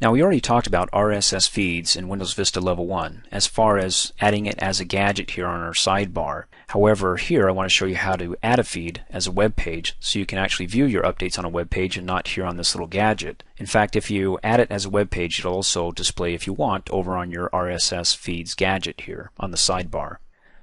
Now we already talked about RSS feeds in Windows Vista Level 1 as far as adding it as a gadget here on our sidebar. However, here I want to show you how to add a feed as a web page so you can actually view your updates on a web page and not here on this little gadget. In fact, if you add it as a web page, it'll also display, if you want, over on your RSS feeds gadget here on the sidebar.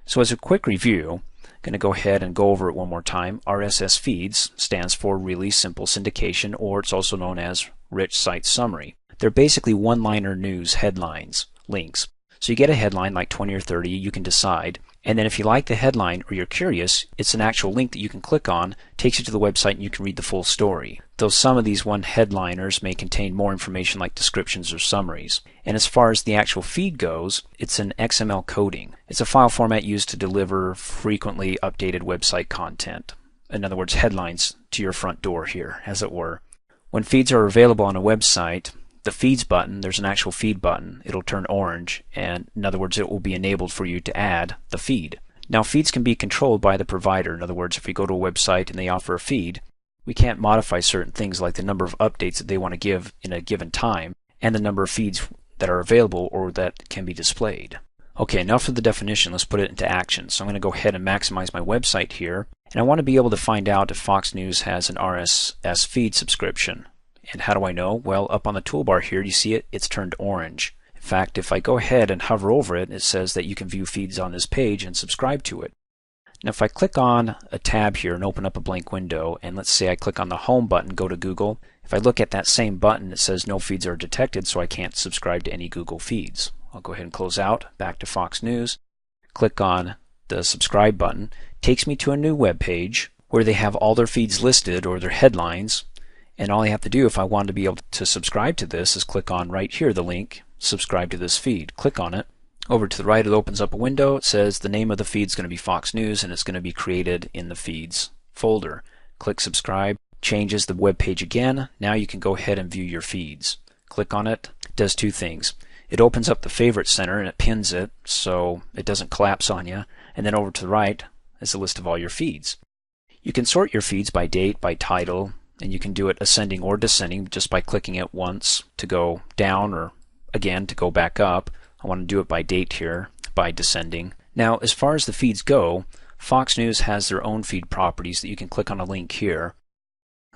So as a quick review, I'm going to go ahead and go over it one more time. RSS feeds stands for Really Simple Syndication, or it's also known as Rich Site Summary. They're basically one-liner news headlines, links. So you get a headline like 20 or 30, you can decide, and then if you like the headline or you're curious, it's an actual link that you can click on, takes you to the website, and you can read the full story. Though some of these one-headliners may contain more information like descriptions or summaries. And as far as the actual feed goes, it's an XML coding. It's a file format used to deliver frequently updated website content. In other words, headlines to your front door here, as it were. When feeds are available on a website, the feeds button, there's an actual feed button. It'll turn orange, and in other words, it will be enabled for you to add the feed. Now, feeds can be controlled by the provider. In other words, if we go to a website and they offer a feed, we can't modify certain things like the number of updates that they want to give in a given time and the number of feeds that are available or that can be displayed. Okay, now for the definition, let's put it into action. So I'm going to go ahead and maximize my website here, and I want to be able to find out if Fox News has an RSS feed subscription. And how do I know? Well, up on the toolbar here, you see it's turned orange. In fact, if I go ahead and hover over it, it says that you can view feeds on this page and subscribe to it. Now if I click on a tab here and open up a blank window, and let's say I click on the home button, go to Google, if I look at that same button, it says no feeds are detected, so I can't subscribe to any Google feeds. I'll go ahead and close out, back to Fox News, click on the subscribe button, takes me to a new web page where they have all their feeds listed or their headlines. And all I have to do if I want to be able to subscribe to this is click on right here the link, subscribe to this feed. Click on it. Over to the right it opens up a window. It says the name of the feed is going to be Fox News and it's going to be created in the feeds folder. Click subscribe. Changes the web page again. Now you can go ahead and view your feeds. Click on it. It does two things. It opens up the favorite center and it pins it so it doesn't collapse on you. And then over to the right is a list of all your feeds. You can sort your feeds by date, by title, and you can do it ascending or descending just by clicking it once to go down or again to go back up. I want to do it by date here, by descending. Now as far as the feeds go, Fox News has their own feed properties that you can click on a link here.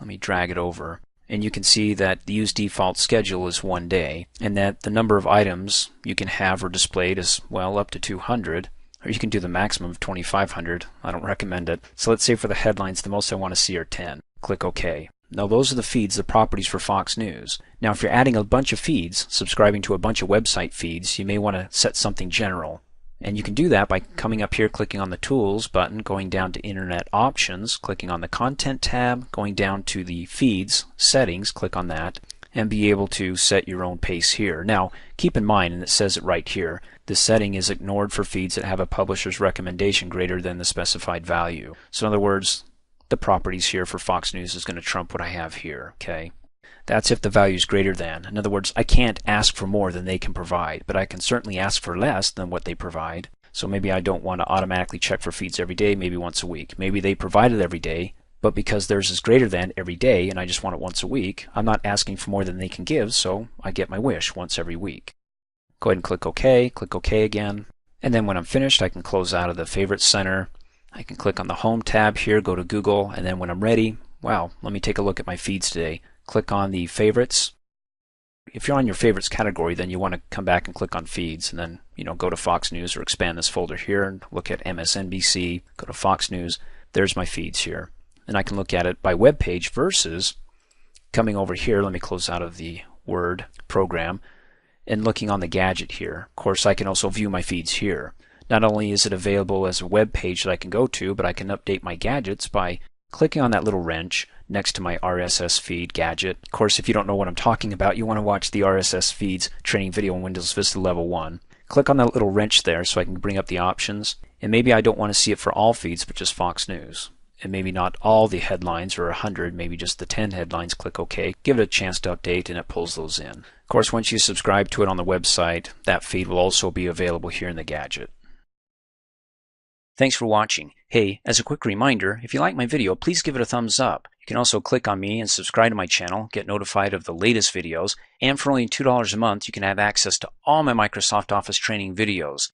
Let me drag it over. And you can see that the use default schedule is 1 day and that the number of items you can have or displayed is, well, up to 200. Or you can do the maximum of 2,500. I don't recommend it. So let's say for the headlines, the most I want to see are 10. Click OK. Now those are the feeds, the properties for Fox News. Now if you're adding a bunch of feeds, subscribing to a bunch of website feeds, you may want to set something general. And you can do that by coming up here, clicking on the Tools button, going down to Internet Options, clicking on the Content tab, going down to the Feeds Settings, click on that, and be able to set your own pace here. Now keep in mind, and it says it right here, this setting is ignored for feeds that have a publisher's recommendation greater than the specified value. So in other words, the properties here for Fox News is going to trump what I have here. Okay, that's if the value is greater than. In other words, I can't ask for more than they can provide, but I can certainly ask for less than what they provide. So maybe I don't want to automatically check for feeds every day, maybe once a week. Maybe they provide it every day, but because theirs is greater than every day and I just want it once a week, I'm not asking for more than they can give, so I get my wish once every week. Go ahead and click OK again, and then when I'm finished I can close out of the Favorites Center. I can click on the Home tab here, go to Google, and then when I'm ready, wow, let me take a look at my feeds today. Click on the Favorites. If you're on your Favorites category, then you want to come back and click on Feeds, and then go to Fox News or expand this folder here and look at MSNBC, go to Fox News. There's my feeds here. And I can look at it by web page versus coming over here, let me close out of the Word program, and looking on the gadget here. Of course, I can also view my feeds here. Not only is it available as a web page that I can go to, but I can update my gadgets by clicking on that little wrench next to my RSS feed gadget. Of course, if you don't know what I'm talking about, you want to watch the RSS feeds training video in Windows Vista Level 1. Click on that little wrench there so I can bring up the options. And maybe I don't want to see it for all feeds, but just Fox News. And maybe not all the headlines or 100, maybe just the 10 headlines. Click OK. Give it a chance to update and it pulls those in. Of course, once you subscribe to it on the website, that feed will also be available here in the gadget. Thanks for watching. Hey, as a quick reminder, if you like my video, please give it a thumbs up. You can also click on me and subscribe to my channel, get notified of the latest videos, and for only $2 a month, you can have access to all my Microsoft Office training videos.